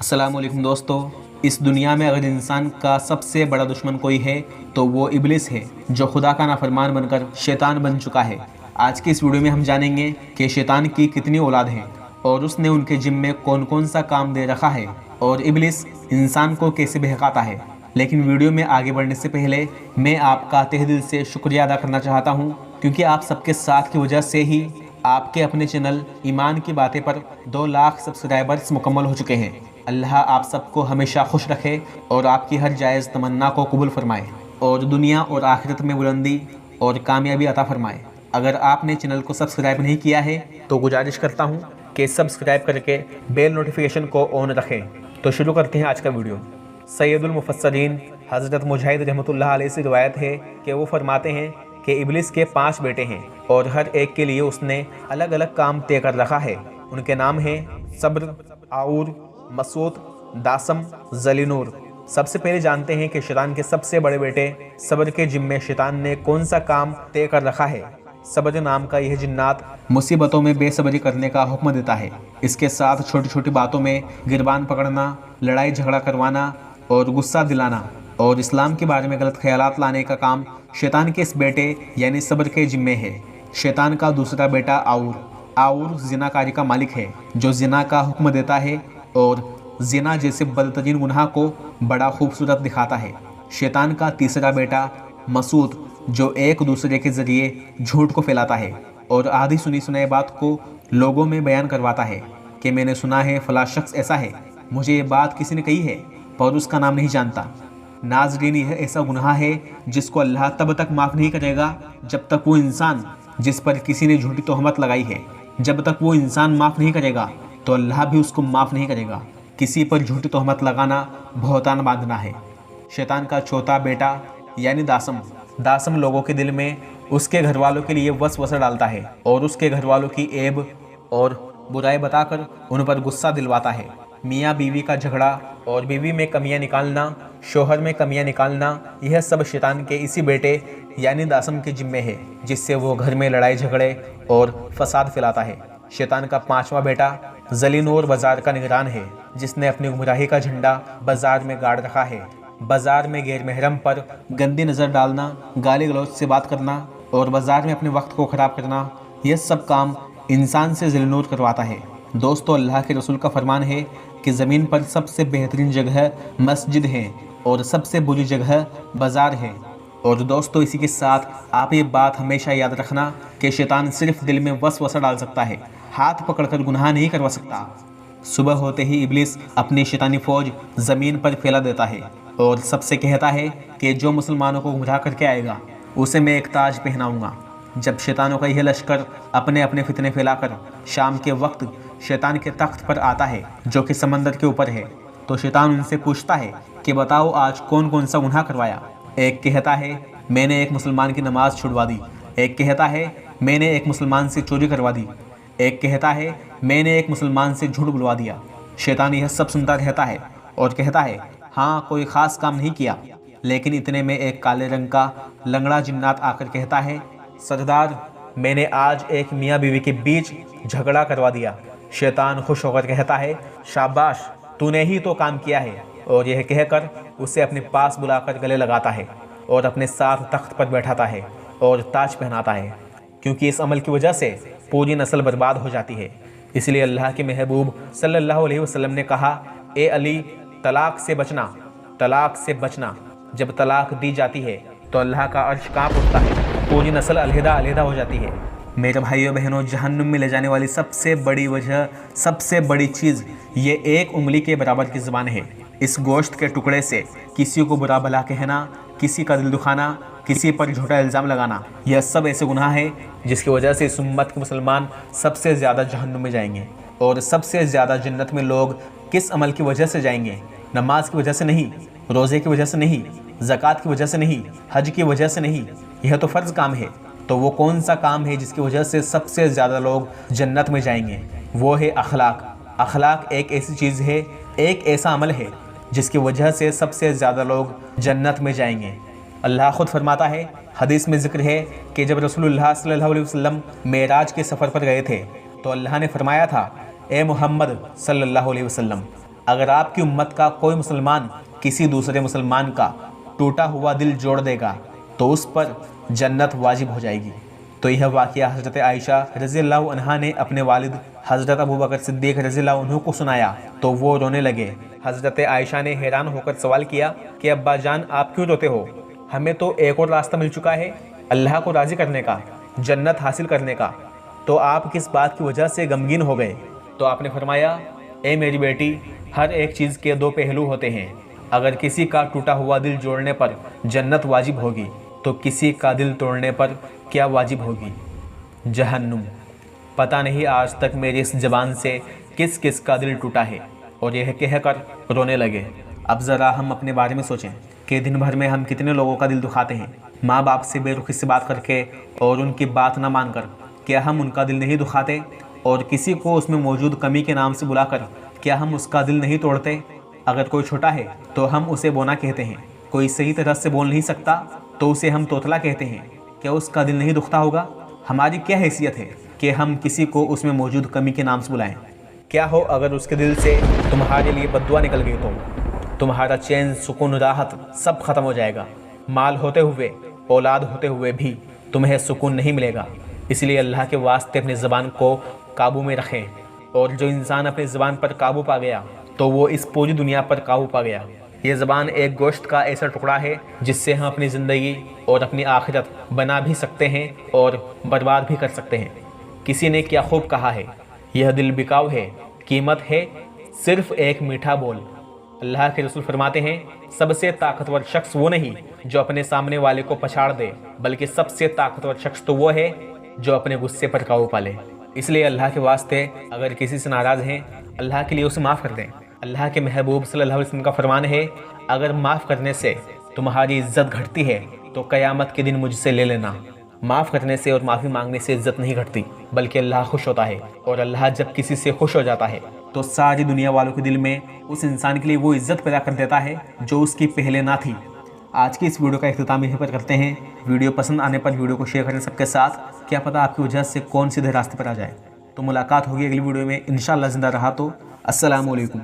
अस्सलाम वालेकुम दोस्तों। इस दुनिया में अगर इंसान का सबसे बड़ा दुश्मन कोई है तो वो इब्लिस है, जो खुदा का नाफरमान बनकर शैतान बन चुका है। आज की इस वीडियो में हम जानेंगे कि शैतान की कितनी औलाद हैं और उसने उनके जिम्मे में कौन कौन सा काम दे रखा है और इब्लिस इंसान को कैसे बहकाता है। लेकिन वीडियो में आगे बढ़ने से पहले मैं आपका तहे दिल से शुक्रिया अदा करना चाहता हूँ, क्योंकि आप सबके साथ की वजह से ही आपके अपने चैनल ईमान की बातें पर 2 लाख सब्सक्राइबर्स मुकम्मल हो चुके हैं। अल्लाह आप सबको हमेशा खुश रखे और आपकी हर जायज़ तमन्ना को कबूल फरमाए और दुनिया और आखिरत में बुलंदी और कामयाबी अता फरमाए। अगर आपने चैनल को सब्सक्राइब नहीं किया है तो गुजारिश करता हूँ कि सब्सक्राइब करके बेल नोटिफिकेशन को ऑन रखें। तो शुरू करते हैं आज का वीडियो। सैयदुल मुफस्सरीन हज़रत मुजाहिद रहमतुल्लाह अलैह से रिवायत है कि वो फरमाते हैं कि इब्लिस के 5 बेटे हैं और हर एक के लिए उसने अलग अलग काम तय कर रखा है। उनके नाम हैं सब्र, आऊर, मसूद, दासम, ज़लीनूर। सबसे पहले जानते हैं कि शैतान के सबसे बड़े बेटे सब्र के जिम्मे शैतान ने कौन सा काम तय कर रखा है। सब्र नाम का यह जिन्नात मुसीबतों में बेसब्री करने का हुक्म देता है। इसके साथ छोटी छोटी बातों में गिरबान पकड़ना, लड़ाई झगड़ा करवाना और गुस्सा दिलाना और इस्लाम के बारे में गलत ख्यालात लाने का काम शैतान के इस बेटे यानी सब्र के जिम्मे है। शैतान का दूसरा बेटा आऊर जिनाकारी का मालिक है, जो जिना का हुक्म देता है और जिना जैसे बदतरीन गुनाह को बड़ा खूबसूरत दिखाता है। शैतान का तीसरा बेटा मसूद, जो एक दूसरे के ज़रिए झूठ को फैलाता है और आधी सुनी सुनाई बात को लोगों में बयान करवाता है कि मैंने सुना है फला शख्स ऐसा है, मुझे ये बात किसी ने कही है पर उसका नाम नहीं जानता। नाज़रीन, यह ऐसा गुनाह है जिसको अल्लाह तब तक माफ़ नहीं करेगा जब तक वो इंसान जिस पर किसी ने झूठी तोहमत लगाई है, जब तक वो इंसान माफ़ नहीं करेगा तो अल्लाह भी उसको माफ़ नहीं करेगा। किसी पर झूठी तोहमत लगाना बहतान बांधना है। शैतान का चौथा बेटा यानी दासम लोगों के दिल में उसके घर वालों के लिए वसवसा डालता है और उसके घर वालों की ऐब और बुराई बताकर उन पर गुस्सा दिलवाता है। मियाँ बीवी का झगड़ा और बीवी में कमियां निकालना, शोहर में कमियां निकालना, यह सब शैतान के इसी बेटे यानी दासम के जिम्मे है, जिससे वो घर में लड़ाई झगड़े और फसाद फैलाता है। शैतान का 5वां बेटा ज़लीनूर बाज़ार का निगरान है, जिसने अपनी गुमराही का झंडा बाज़ार में गाड़ रखा है। बाज़ार में गैर महरम पर गंदी नज़र डालना, गाली गलौज से बात करना और बाज़ार में अपने वक्त को ख़राब करना, यह सब काम इंसान से ज़लीनूर करवाता है। दोस्तों, अल्लाह के रसूल का फरमान है कि ज़मीन पर सबसे बेहतरीन जगह मस्जिद है और सबसे बुरी जगह बाज़ार है। और दोस्तों, इसी के साथ आप ये बात हमेशा याद रखना कि शैतान सिर्फ दिल में वसवसा डाल सकता है, हाथ पकड़कर गुनाह नहीं करवा सकता। सुबह होते ही इब्लिस अपनी शैतानी फौज ज़मीन पर फैला देता है और सबसे कहता है कि जो मुसलमानों को गुमराह करके आएगा उसे मैं एक ताज पहनाऊंगा। जब शैतानों का यह लश्कर अपने अपने फितने फैलाकर शाम के वक्त शैतान के तख्त पर आता है, जो कि समंदर के ऊपर है, तो शैतान उनसे पूछता है कि बताओ आज कौन कौन सा गुनाह करवाया। एक कहता है मैंने एक मुसलमान की नमाज छुड़वा दी, एक कहता है मैंने एक मुसलमान से चोरी करवा दी, एक कहता है मैंने एक मुसलमान से झूठ बुलवा दिया। शैतान यह सब सुनता रहता है और कहता है हाँ, कोई ख़ास काम नहीं किया। लेकिन इतने में एक काले रंग का लंगड़ा जिन्नात आकर कहता है सरदार, मैंने आज एक मियाँ बीवी के बीच झगड़ा करवा दिया। शैतान खुश होकर कहता है शाबाश, तूने ही तो काम किया है, और यह कहकर उसे अपने पास बुलाकर गले लगाता है और अपने साथ तख्त पर बैठाता है और ताज पहनाता है, क्योंकि इस अमल की वजह से पूरी नस्ल बर्बाद हो जाती है। इसलिए अल्लाह के महबूब सल्लल्लाहु अलैहि वसल्लम ने कहा, ए अली, तलाक से बचना। जब तलाक दी जाती है तो अल्लाह का अर्श कांप उठता है, पूरी नस्ल अलहदा हो जाती है। मेरे भाइयों बहनों, जहन्नुम में ले जाने वाली सबसे बड़ी वजह, सबसे बड़ी चीज़ ये एक उंगली के बराबर की ज़बान है। इस गोश्त के टुकड़े से किसी को बुरा भला कहना, किसी का दिल दुखाना, किसी पर झूठा इल्ज़ाम लगाना, यह सब ऐसे गुनाह है जिसकी वजह से इस उम्मत के मुसलमान सबसे ज़्यादा जहन्नुम में जाएंगे। और सबसे ज़्यादा जन्नत में लोग किस अमल की वजह से जाएंगे? नमाज की वजह से नहीं, रोज़े की वजह से नहीं, ज़कात की वजह से नहीं, हज की वजह से नहीं, यह तो फ़र्ज़ काम है। तो वो कौन सा काम है जिसकी वजह से सबसे ज़्यादा लोग जन्नत में जाएंगे? वो है अखलाक। अखलाक एक ऐसी चीज़ है, एक ऐसा अमल है जिसकी वजह से सबसे ज़्यादा लोग जन्नत में जाएंगे। अल्लाह ख़ुद फरमाता है, हदीस में ज़िक्र है कि जब रसूलुल्लाह सल्लल्लाहु अलैहि वसल्लम मेराज के सफ़र पर गए थे तो अल्लाह ने फरमाया था, ए मोहम्मद सल्लल्लाहु अलैहि वसल्लम, अगर आपकी उम्मत का कोई मुसलमान किसी दूसरे मुसलमान का टूटा हुआ दिल जोड़ देगा तो उस पर जन्नत वाजिब हो जाएगी। तो यह वाक़या हज़रत आयशा रज़ियल्लाहु अन्हा ने अपने वालिद हज़रत अबू बकर सिद्दीक़ रज़ियल्लाहु अन्हु को सुनाया तो वो रोने लगे। हज़रत आयशा ने हैरान होकर सवाल किया कि अब्बा जान आप क्यों रोते हो? हमें तो एक और रास्ता मिल चुका है अल्लाह को राज़ी करने का, जन्नत हासिल करने का, तो आप किस बात की वजह से गमगीन हो गए? तो आपने फरमाया, ए मेरी बेटी, हर एक चीज़ के दो पहलू होते हैं। अगर किसी का टूटा हुआ दिल जोड़ने पर जन्नत वाजिब होगी तो किसी का दिल तोड़ने पर क्या वाजिब होगी? जहन्नुम। पता नहीं आज तक मेरी इस ज़बान से किस किस का दिल टूटा है। और यह कहकर रोने लगे। अब ज़रा हम अपने बारे में सोचें कि दिन भर में हम कितने लोगों का दिल दुखाते हैं। माँ बाप से बेरुखी से बात करके और उनकी बात ना मानकर क्या हम उनका दिल नहीं दुखाते? और किसी को उसमें मौजूद कमी के नाम से बुलाकर क्या हम उसका दिल नहीं तोड़ते? अगर कोई छोटा है तो हम उसे बोना कहते हैं, कोई सही तरह से बोल नहीं सकता तो उसे हम तोतला कहते हैं। क्या उसका दिल नहीं दुखता होगा? हमारी क्या हैसियत है कि हम किसी को उसमें मौजूद कमी के नाम से बुलाएं? क्या हो अगर उसके दिल से तुम्हारे लिए बद्दुआ निकल गई तो तुम्हारा चैन, सुकून, राहत सब खत्म हो जाएगा। माल होते हुए, औलाद होते हुए भी तुम्हें सुकून नहीं मिलेगा। इसलिए अल्लाह के वास्ते अपनी ज़बान को काबू में रखें। और जो इंसान अपनी ज़बान पर काबू पा गया तो वो इस पूरी दुनिया पर काबू पा गया। ये ज़बान एक गोश्त का ऐसा टुकड़ा है जिससे हम अपनी ज़िंदगी और अपनी आखिरत बना भी सकते हैं और बर्बाद भी कर सकते हैं। किसी ने क्या खूब कहा है, यह दिल बिकाऊ है, कीमत है सिर्फ़ एक मीठा बोल। अल्लाह के रसूल फरमाते हैं, सबसे ताकतवर शख्स वो नहीं जो अपने सामने वाले को पछाड़ दे, बल्कि सबसे ताकतवर शख्स तो वो है जो अपने गुस्से पर काबू पा ले। इसलिए अल्लाह के वास्ते अगर किसी से नाराज़ हैं, अल्लाह के लिए उसे माफ़ कर दें। अल्लाह के महबूब सल्लल्लाहु अलैहि वसल्लम का फरमान है, अगर माफ़ करने से तुम्हारी इज़्ज़त घटती है तो क़यामत के दिन मुझसे ले लेना। माफ़ करने से और माफ़ी मांगने से इज़्ज़त नहीं घटती, बल्कि अल्लाह खुश होता है। और अल्लाह जब किसी से खुश हो जाता है तो सारी दुनिया वालों के दिल में उस इंसान के लिए वो इज़्ज़त पैदा कर देता है जो उसकी पहले ना थी। आज की इस वीडियो का इख्तिताम यहीं पर करते हैं। वीडियो पसंद आने पर वीडियो को शेयर करें सबके साथ। क्या पता आपकी वजह से कौन सीधे रास्ते पर आ जाए। तो मुलाकात होगी अगली वीडियो में इंशाअल्लाह। ज़िंदा रहा तो अस्सलामु अलैकुम।